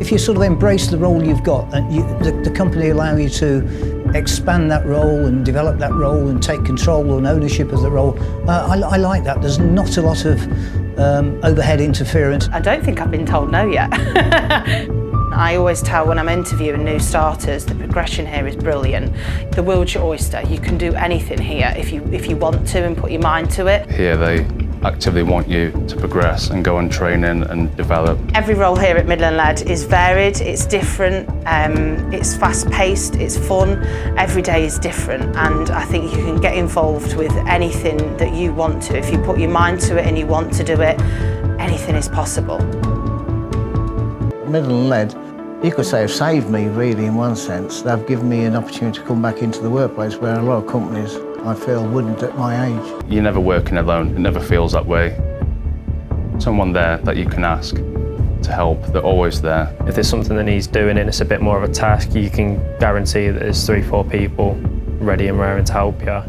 If you sort of embrace the role you've got, and the company allow you to expand that role and develop that role and take control and ownership of the role, I like that. There's not a lot of overhead interference. I don't think I've been told no yet. I always tell when I'm interviewing new starters, the progression here is brilliant. The world's your oyster. You can do anything here if you want to and put your mind to it. Here they actively want you to progress and go on training and develop. Every role here at Midland Lead is varied, it's different, it's fast-paced, it's fun. Every day is different, and I think you can get involved with anything that you want to. If you put your mind to it and you want to do it, anything is possible. Midland Lead, you could say, have saved me really in one sense. They've given me an opportunity to come back into the workplace where a lot of companies, I feel, wouldn't at my age. You're never working alone, it never feels that way. Someone there that you can ask to help, they're always there. If there's something that needs doing and it's a bit more of a task, you can guarantee that there's 3-4 people ready and raring to help you.